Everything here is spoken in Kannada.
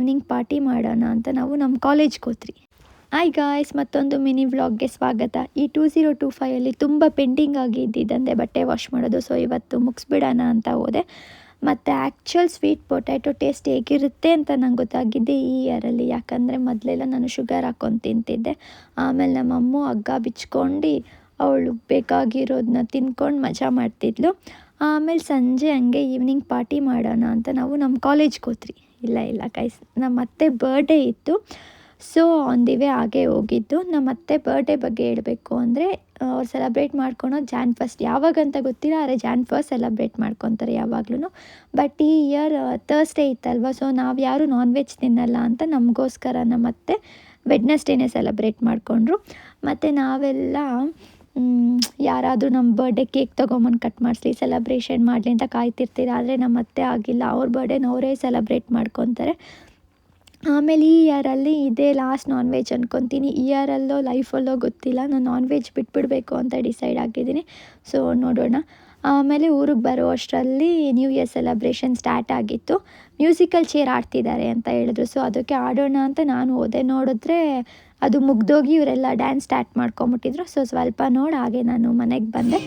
ಈವ್ನಿಂಗ್ ಪಾರ್ಟಿ ಮಾಡೋಣ ಅಂತ ನಾವು ನಮ್ಮ ಕಾಲೇಜ್ಗೆ ಹೋದ್ರಿ. ಹಾಯ್ ಗಾಯ್ಸ್, ಮತ್ತೊಂದು ಮಿನಿ ವ್ಲಾಗ್ಗೆ ಸ್ವಾಗತ. ಈ 2025 ತುಂಬ ಪೆಂಡಿಂಗ್ ಆಗಿ ಇದ್ದಿದ್ದಂದೆ ಬಟ್ಟೆ ವಾಶ್ ಮಾಡೋದು. ಸೊ ಇವತ್ತು ಮುಗಿಸ್ಬಿಡೋಣ ಅಂತ ಹೋದೆ. ಮತ್ತು ಆ್ಯಕ್ಚುಯಲ್ ಸ್ವೀಟ್ ಪೊಟ್ಯಾಟೊ ಟೇಸ್ಟ್ ಹೇಗಿರುತ್ತೆ ಅಂತ ನಂಗೆ ಗೊತ್ತಾಗಿದ್ದೆ ಈ ಇಯರಲ್ಲಿ. ಯಾಕಂದರೆ ಮೊದಲೆಲ್ಲ ನಾನು ಶುಗರ್ ಹಾಕ್ಕೊಂಡು ತಿಂತಿದ್ದೆ. ಆಮೇಲೆ ನಮ್ಮ ಅಮ್ಮ ಹಗ್ಗ ಬಿಚ್ಕೊಂಡು ಅವಳು ಬೇಕಾಗಿರೋದನ್ನ ತಿನ್ಕೊಂಡು ಮಜಾ ಮಾಡ್ತಿದ್ಲು. ಆಮೇಲೆ ಸಂಜೆ ಹಂಗೆ ಈವ್ನಿಂಗ್ ಪಾರ್ಟಿ ಮಾಡೋಣ ಅಂತ ನಾವು ನಮ್ಮ ಕಾಲೇಜ್ಗೆ ಹೋದ್ರಿ. ಇಲ್ಲ ಗೈಸ್, ನಮ್ಮ ಅತ್ತೆ ಬರ್ಡೇ ಇತ್ತು. ಸೊ ಆನ್ ದಿ ವೇ ಹಾಗೆ ಹೋಗಿದ್ದು. ನಮ್ಮ ಅತ್ತೆ ಬರ್ಡೇ ಬಗ್ಗೆ ಹೇಳಬೇಕು ಅಂದರೆ ಅವ್ರು ಸೆಲೆಬ್ರೇಟ್ ಮಾಡ್ಕೊಳೋದು Jan 1 ಯಾವಾಗಂತ ಗೊತ್ತಿಲ್ಲ, ಆದರೆ Jan 1 ಸೆಲೆಬ್ರೇಟ್ ಮಾಡ್ಕೊತಾರೆ ಯಾವಾಗ್ಲೂ. ಬಟ್ ಈ ಇಯರ್ ಥರ್ಸ್ಡೇ ಇತ್ತಲ್ವ, ಸೊ ನಾವು ಯಾರು ನಾನ್ ವೆಜ್ ತಿನ್ನಲ್ಲ ಅಂತ ನಮಗೋಸ್ಕರ ನಮ್ಮ ಅತ್ತೆ ವೆಡ್ನೆಸ್ಡೇನೇ ಸೆಲೆಬ್ರೇಟ್ ಮಾಡಿಕೊಂಡ್ರು. ಮತ್ತು ನಾವೆಲ್ಲ ಯಾರಾದರೂ ನಮ್ಮ ಬರ್ಡೇ ಕೇಕ್ ತೊಗೊಂಬಂದು ಕಟ್ ಮಾಡಿಸ್ಲಿ, ಸೆಲೆಬ್ರೇಷನ್ ಮಾಡಲಿ ಅಂತ ಕಾಯ್ತಿರ್ತೀರ. ಆದರೆ ನಮ್ಮ ಅತ್ತೆ ಆಗಿಲ್ಲ, ಅವ್ರ ಬರ್ಡೇನ ಅವರೇ ಸೆಲೆಬ್ರೇಟ್ ಮಾಡ್ಕೊತಾರೆ. ಆಮೇಲೆ ಈ ಇಯರಲ್ಲಿ ಇದೇ ಲಾಸ್ಟ್ ನಾನ್ ವೆಜ್ ಅಂದ್ಕೊತೀನಿ. ಇಯರಲ್ಲೋ ಲೈಫಲ್ಲೋ ಗೊತ್ತಿಲ್ಲ, ನಾನು ನಾನ್ ವೆಜ್ ಬಿಟ್ಬಿಡಬೇಕು ಅಂತ ಡಿಸೈಡ್ ಆಗಿದ್ದೀನಿ. ಸೊ ನೋಡೋಣ. ಆಮೇಲೆ ಊರಿಗೆ ಬರೋ ಅಷ್ಟರಲ್ಲಿ ನ್ಯೂ ಇಯರ್ ಸೆಲೆಬ್ರೇಷನ್ ಸ್ಟಾರ್ಟ್ ಆಗಿತ್ತು. ಮ್ಯೂಸಿಕಲ್ ಚೇರ್ ಆಡ್ತಿದ್ದಾರೆ ಅಂತ ಹೇಳಿದ್ರು. ಸೊ ಅದಕ್ಕೆ ಆಡೋಣ ಅಂತ ನಾನು ಹೋದೆ. ನೋಡಿದ್ರೆ ಅದು ಮುಗ್ದೋಗಿ ಇವರೆಲ್ಲ ಡ್ಯಾನ್ಸ್ ಸ್ಟಾರ್ಟ್ ಮಾಡ್ಕೊಂಬಿಟ್ಟಿದ್ರು. ಸೊ ಸ್ವಲ್ಪ ನೋಡಿ ಹಾಗೆ ನಾನು ಮನೆಗೆ ಬಂದೆ.